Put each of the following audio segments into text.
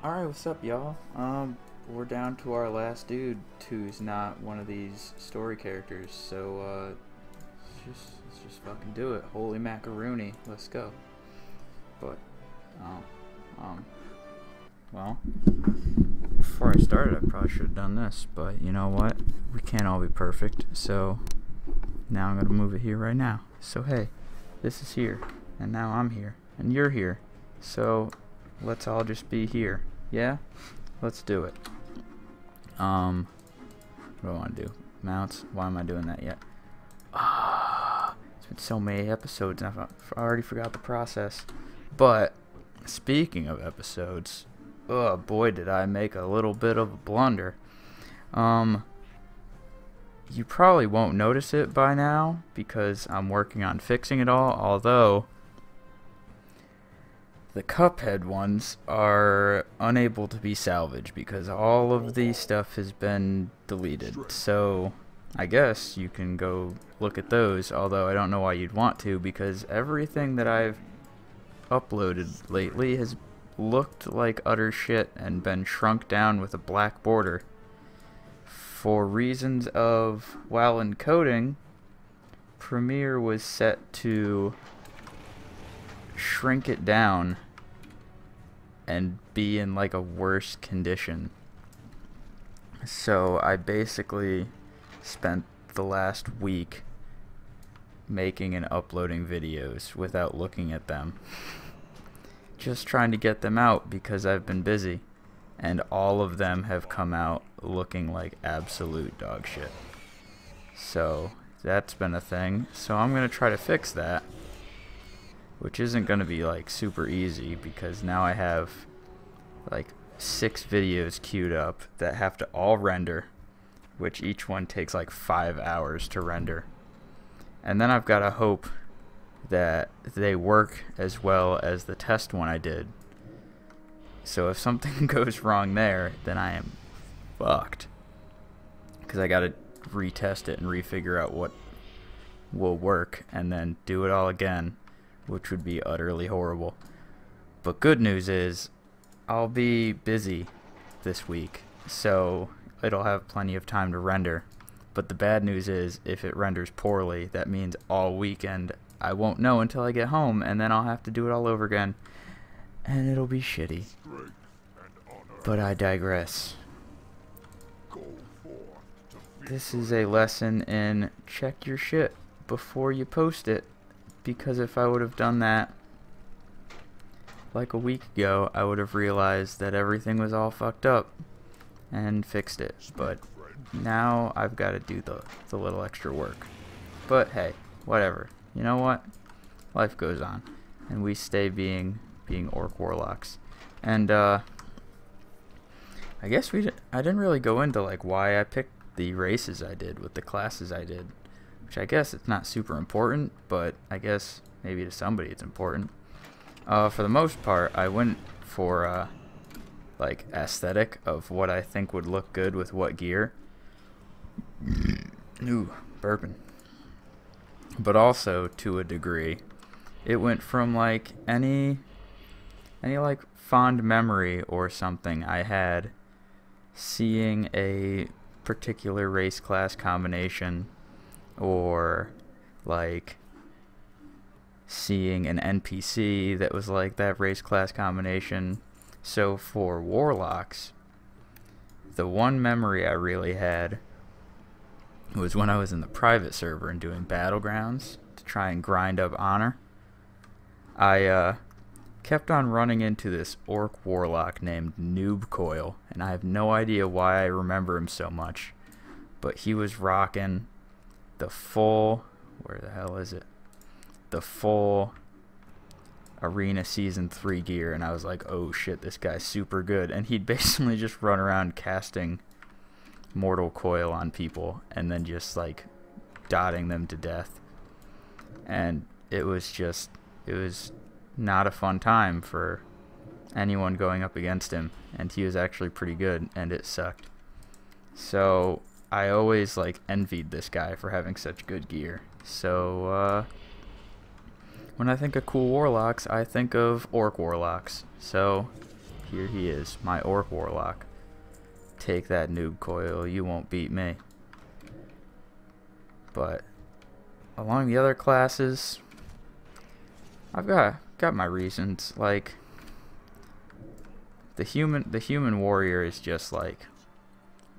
Alright, what's up, y'all? We're down to our last dude who's not one of these story characters, so, let's just fucking do it. Holy macaroni, let's go. But, um, well, before I started, I probably should have done this, but you know what? We can't all be perfect, so now I'm gonna move it here right now. So, hey, this is here, and now I'm here, and you're here, so let's all just be here. Yeah? Let's do it. What do I want to do? Mounts? Why am I doing that yet? It's been so many episodes and I already forgot the process. But, speaking of episodes, oh boy did I make a little bit of a blunder. You probably won't notice it by now because I'm working on fixing it all, although the Cuphead ones are unable to be salvaged because all of the stuff has been deleted. So I guess you can go look at those, although I don't know why you'd want to because everything that I've uploaded lately has looked like utter shit and been shrunk down with a black border. For reasons of, while encoding, Premiere was set to shrink it down and be in like a worse condition. So I basically spent the last week making and uploading videos without looking at them. Just trying to get them out because I've been busy, and all of them have come out looking like absolute dog shit. So that's been a thing. So I'm gonna try to fix that, which isn't going to be like super easy because now I have like 6 videos queued up that have to all render, which each one takes like 5 hours to render. And then I've got to hope that they work as well as the test one I did. So if something goes wrong there, then I am fucked. Because I got to retest it and refigure out what will work and then do it all again, which would be utterly horrible. But good news is I'll be busy this week, so it'll have plenty of time to render. But the bad news is if it renders poorly, that means all weekend I won't know until I get home, and then I'll have to do it all over again, and it'll be shitty. But I digress. This is a lesson in check your shit before you post it, because if I would have done that like a week ago, I would have realized that everything was all fucked up and fixed it. But now I've got to do the little extra work. But hey, whatever. You know what? Life goes on, and we stay being orc warlocks. And I guess I didn't really go into like why I picked the races I did with the classes I did, which I guess it's not super important, but I guess maybe to somebody it's important. For the most part, I went for like aesthetic of what I think would look good with what gear. Ooh, burping. But also, to a degree, it went from like any like fond memory or something I had seeing a particular race class combination, or like seeing an NPC that was like that race class combination. So for warlocks, the one memory I really had was when I was in the private server and doing battlegrounds to try and grind up honor. I kept on running into this orc warlock named Noob Coil, and I have no idea why I remember him so much, but he was rocking the full, where the hell is it? The full Arena Season 3 gear, and I was like, oh shit, this guy's super good. And he'd basically just run around casting Mortal Coil on people and then just like dotting them to death. And it was not a fun time for anyone going up against him, and he was actually pretty good, and it sucked. So I always like envied this guy for having such good gear. So when I think of cool warlocks, I think of orc warlocks. So here he is, my Orc Warlock. Take that, noob coil, you won't beat me. But along the other classes, I've got my reasons. Like the human warrior is just like,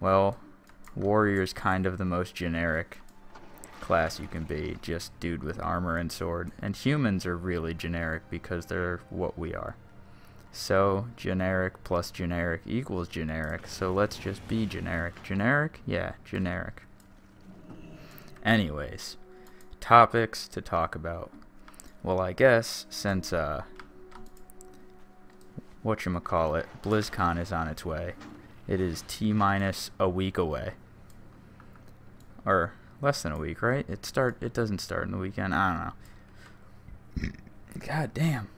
well, warrior is kind of the most generic class you can be, just dude with armor and sword. And humans are really generic because they're what we are. So generic plus generic equals generic. So let's just be generic. Generic? Yeah, generic. Anyways, topics to talk about. Well, I guess since whatchamacallit, BlizzCon is on its way. It is T-minus a week away. Or less than a week, right? It doesn't start in the weekend. I don't know. God damn.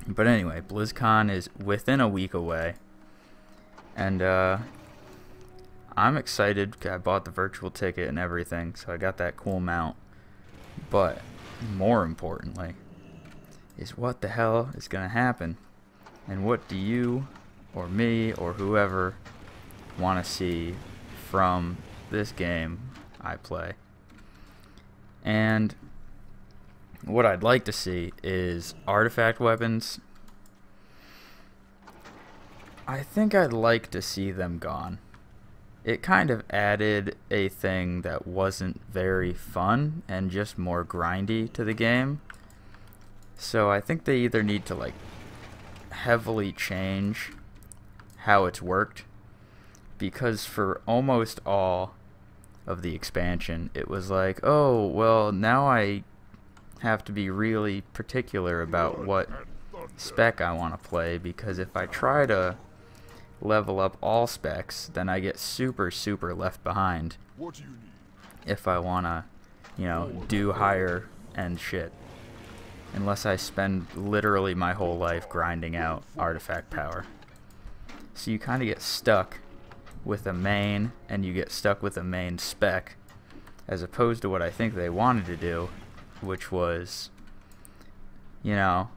But anyway, BlizzCon is within a week away. And I'm excited. I bought the virtual ticket and everything, so I got that cool mount. But more importantly is what the hell is going to happen, and what do you or me or whoever want to see from this game I play. And what I'd like to see is artifact weapons. I think I'd like to see them gone. It kind of added a thing that wasn't very fun and just more grindy to the game. So I think they either need to like heavily change how it's worked, because for almost all of the expansion it was like, oh well, now I have to be really particular about what spec I want to play, because if I try to level up all specs, then I get super left behind if I want to, you know, do higher end shit, unless I spend literally my whole life grinding out artifact power. So you kind of get stuck with a main, and you get stuck with a main spec, as opposed to what I think they wanted to do, which was, you know,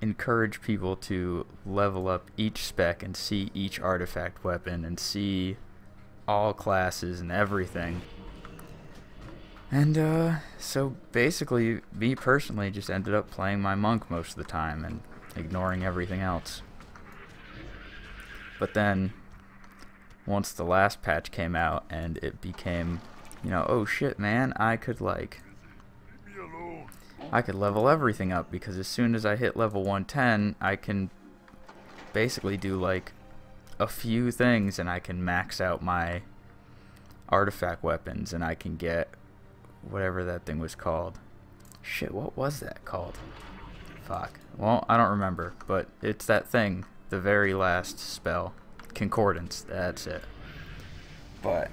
encourage people to level up each spec and see each artifact weapon and see all classes and everything. And so basically, me personally just ended up playing my monk most of the time and ignoring everything else. But then once the last patch came out and it became, you know, oh shit man, I could level everything up, because as soon as I hit level 110, I can basically do like a few things and I can max out my artifact weapons, and I can get whatever that thing was called. Shit, what was that called? Fuck. Well, I don't remember, but it's that thing, the very last spell. Concordance, that's it. But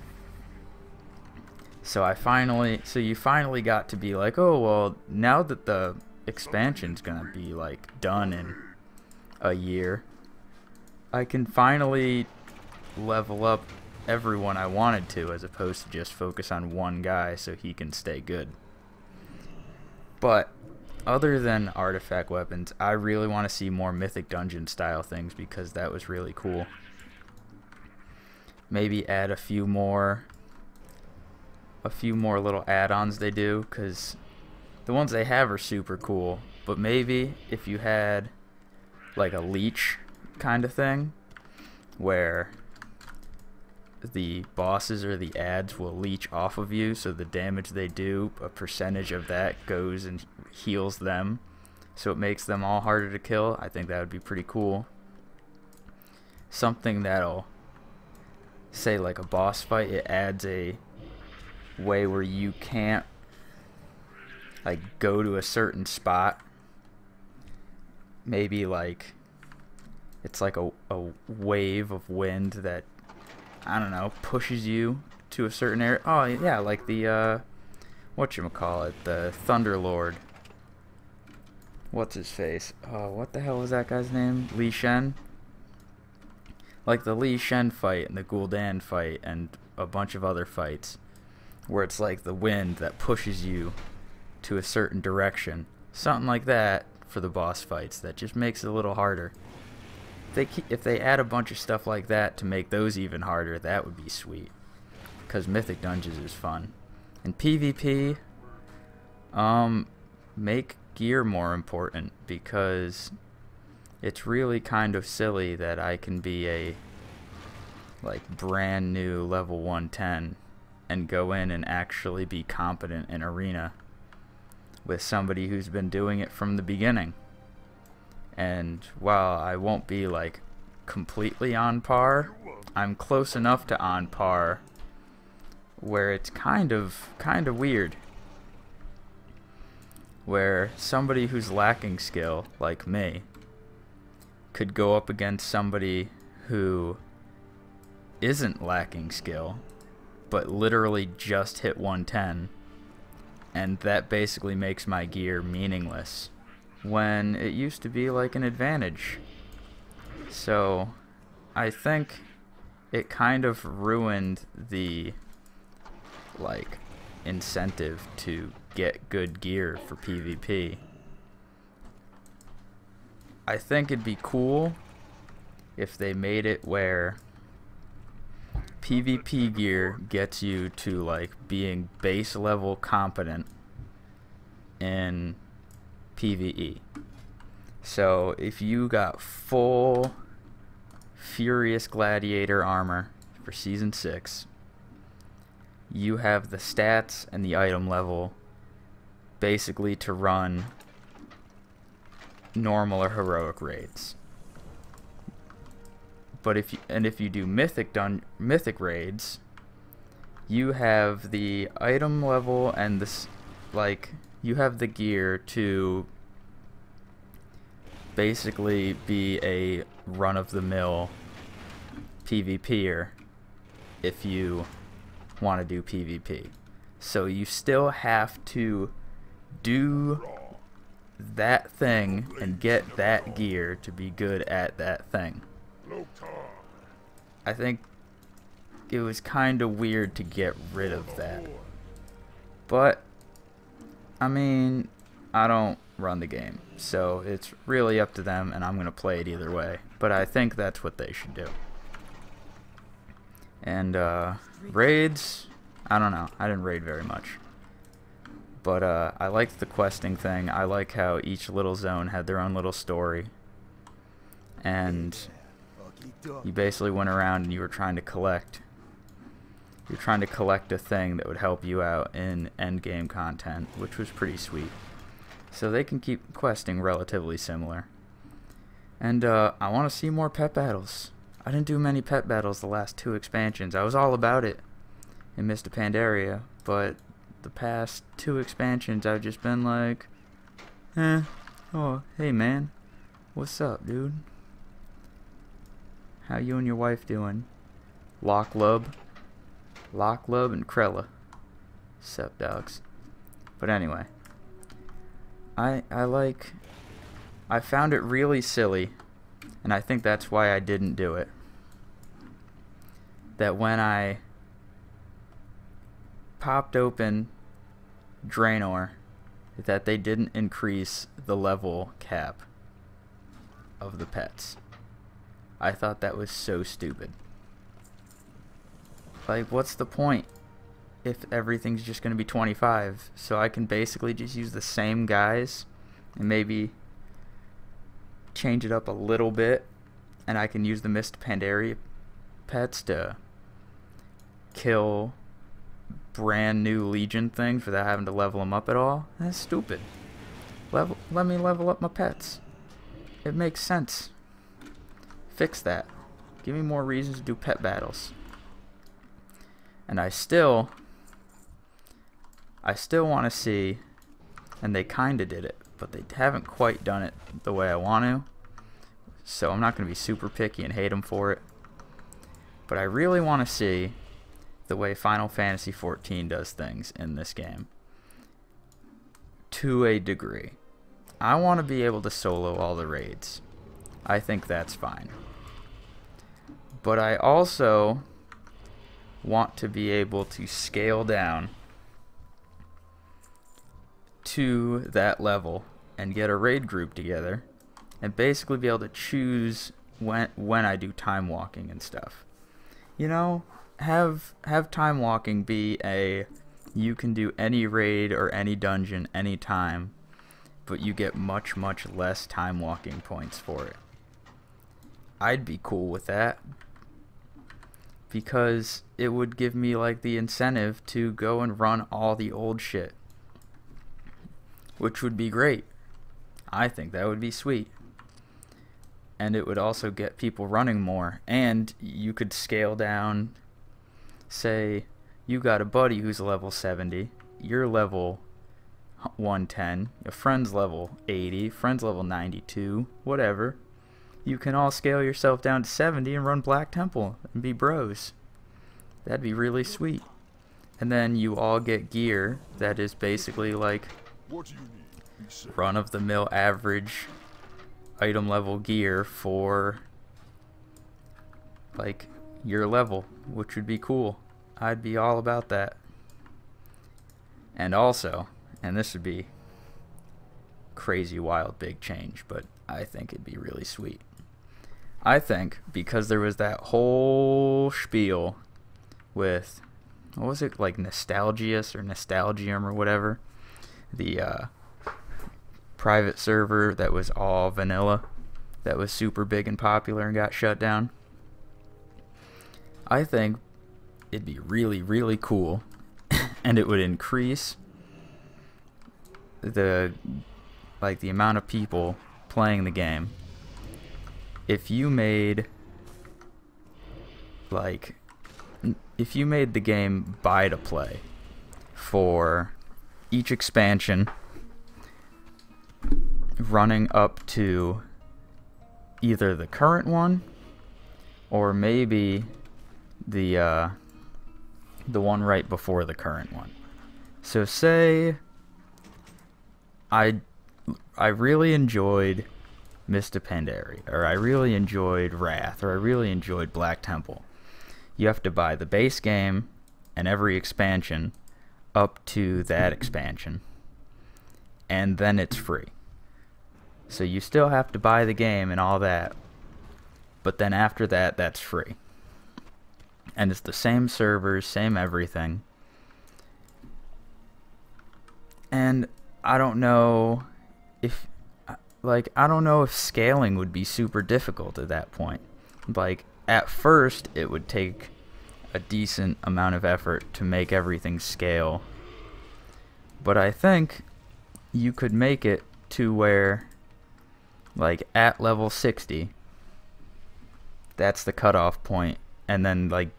so you finally got to be like, oh well, now that the expansion's gonna be like done in a year, I can finally level up everyone I wanted to, as opposed to just focus on one guy so he can stay good. But other than artifact weapons, I really want to see more Mythic Dungeon style things, because that was really cool. Maybe add a few more little add-ons they do, because the ones they have are super cool. But maybe if you had like a leech kind of thing, where the bosses or the ads will leech off of you, so the damage they do, a percentage of that goes and heals them, so it makes them all harder to kill. I think that would be pretty cool. Something that'll, say like a boss fight, it adds a way where you can't like go to a certain spot. Maybe like it's like a wave of wind that, I don't know, pushes you to a certain area. Oh yeah, like the whatchamacallit, the Thunderlord. What's his face? Oh, what the hell was that guy's name? Li Shen? Like the Li Shen fight and the Gul'dan fight and a bunch of other fights, where it's like the wind that pushes you to a certain direction. Something like that for the boss fights that just makes it a little harder. if they add a bunch of stuff like that to make those even harder, that would be sweet. Because Mythic Dungeons is fun. And PvP, make gear more important, because it's really kind of silly that I can be a like brand new level 110 and go in and actually be competent in arena with somebody who's been doing it from the beginning. And while I won't be like completely on par, I'm close enough to on par where it's kind of weird, where somebody who's lacking skill like me could go up against somebody who isn't lacking skill but literally just hit 110, and that basically makes my gear meaningless when it used to be like an advantage. So I think it kind of ruined the like incentive to get good gear for PvP. I think it'd be cool if they made it where PvP gear gets you to like being base level competent in PvE. So if you got full Furious Gladiator armor for Season 6, you have the stats and the item level basically to run normal or heroic raids. But if you do mythic raids, you have the item level and this, like, you have the gear to basically be a run-of-the-mill PvPer if you want to do PvP. So you still have to do that thing and get that gear to be good at that thing. I think it was kind of weird to get rid of that. But, I mean, I don't run the game, so it's really up to them, and I'm going to play it either way. But I think that's what they should do. And, raids, I don't know. I didn't raid very much. But, I liked the questing thing. I like how each little zone had their own little story. And you basically went around and you were trying to collect. You're trying to collect a thing that would help you out in endgame content, which was pretty sweet. So they can keep questing relatively similar. And I want to see more pet battles. I didn't do many pet battles the last 2 expansions. I was all about it in Mr. Pandaria, but the past 2 expansions I've just been like, oh, hey man, what's up, dude? How you and your wife doing? Locklub and Krella. Sup, dogs. But anyway, I found it really silly, and I think that's why I didn't do it, that when I popped open Draenor, that they didn't increase the level cap of the pets. I thought that was so stupid. Like, what's the point if everything's just going to be 25? So I can basically just use the same guys and maybe change it up a little bit, and I can use the Mist Pandaria pets to kill brand new Legion things without having to level them up at all. That's stupid. Let me level up my pets. It makes sense. Fix that. Give me more reasons to do pet battles. And I still want to see, and they kinda did it, but they haven't quite done it the way I want to. So I'm not going to be super picky and hate them for it. But I really want to see the way Final Fantasy XIV does things in this game. To a degree. I want to be able to solo all the raids. I think that's fine. But I also want to be able to scale down to that level and get a raid group together and basically be able to choose when I do time walking and stuff. You know, have time walking be you can do any raid or any dungeon anytime, but you get much less time walking points for it. I'd be cool with that, because it would give me like the incentive to go and run all the old shit, which would be great. I think that would be sweet. And it would also get people running more, and you could scale down. Say you got a buddy who's level 70, you're level 110, a friend's level 80, friend's level 92, whatever. You can all scale yourself down to 70 and run Black Temple and be bros. That'd be really sweet. And then you all get gear that is basically like run-of-the-mill average item level gear for like your level, which would be cool. I'd be all about that. And also, and this would be crazy wild big change, but I think it'd be really sweet. I think because there was that whole spiel with, what was it, like Nostalgius or Nostalgium or whatever, the private server that was all vanilla, that was super big and popular and got shut down. I think it'd be really cool and it would increase the amount of people playing the game if you made the game buy to play for each expansion, running up to either the current one or maybe the one right before the current one. So say I really enjoyed Mist of Pandaria, or I really enjoyed Wrath, or I really enjoyed Black Temple. You have to buy the base game and every expansion up to that expansion, and then it's free. So you still have to buy the game and all that, but then after that, that's free. And it's the same servers, same everything. And I don't know if scaling would be super difficult at that point. Like, at first, it would take a decent amount of effort to make everything scale. But I think you could make it to where, like, at level 60, that's the cutoff point. And then, like,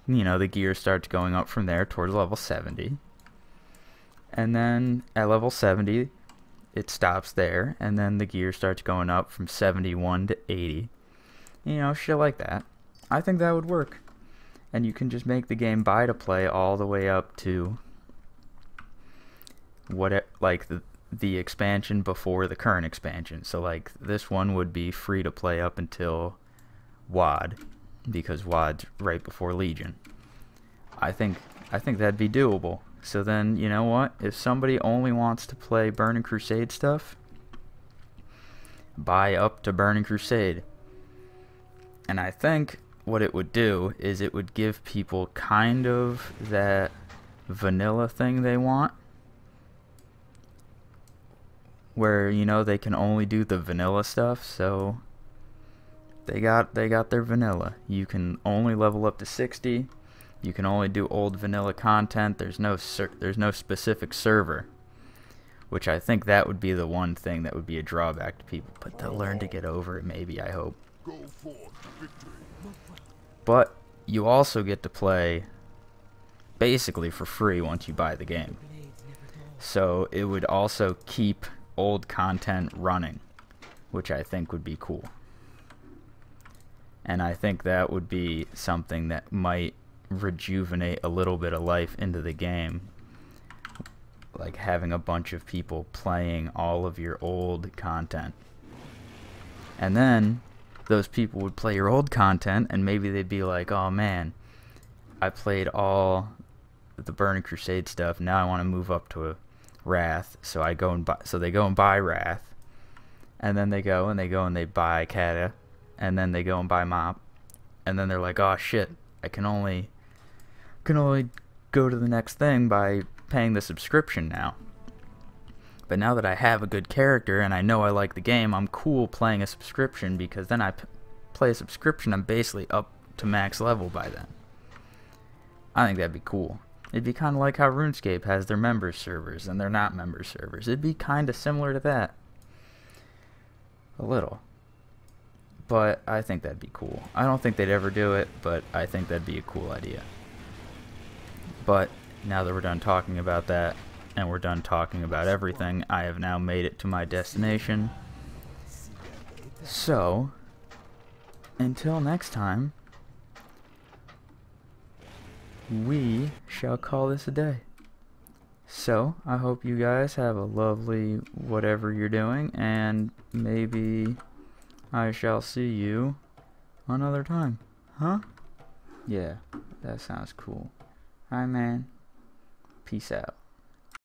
you know, the gear starts going up from there towards level 70. And then at level 70, it stops there. And then the gear starts going up from 71 to 80. You know, shit like that. I think that would work. And you can just make the game buy to play all the way up to the expansion before the current expansion. So, like, this one would be free to play up until WoD, because WoD's right before Legion. I think that'd be doable. So then, you know what? If somebody only wants to play Burning Crusade stuff, buy up to Burning Crusade. And I think what it would do is it would give people kind of that vanilla thing they want, where, you know, they can only do the vanilla stuff. So they got their vanilla. You can only level up to 60. You can only do old vanilla content. There's no specific server, which I think that would be the one thing that would be a drawback to people. But they'll learn to get over it, maybe, I hope. But you also get to play basically for free once you buy the game. So it would also keep old content running, which I think would be cool. And I think that would be something that might rejuvenate a little bit of life into the game, like having a bunch of people playing all of your old content. And then those people would play your old content, and maybe they'd be like, oh man, I played all the Burning Crusade stuff, now I want to move up to a Wrath, so they go and buy Wrath, and then they go and they buy Kata, and then they go and buy Mop, and then they're like, oh shit, I can only go to the next thing by paying the subscription now. But now that I have a good character and I know I like the game, I'm cool playing a subscription, because then I play a subscription, I'm basically up to max level by then. I think that'd be cool. It'd be kind of like how RuneScape has their members servers and they're not member servers. It'd be kind of similar to that. A little. But I think that'd be cool. I don't think they'd ever do it, but I think that'd be a cool idea. But now that we're done talking about that, and we're done talking about everything, I have now made it to my destination. So, until next time, we shall call this a day. So, I hope you guys have a lovely whatever you're doing, and maybe I shall see you another time. Huh? Yeah, that sounds cool. Alright, man. Peace out.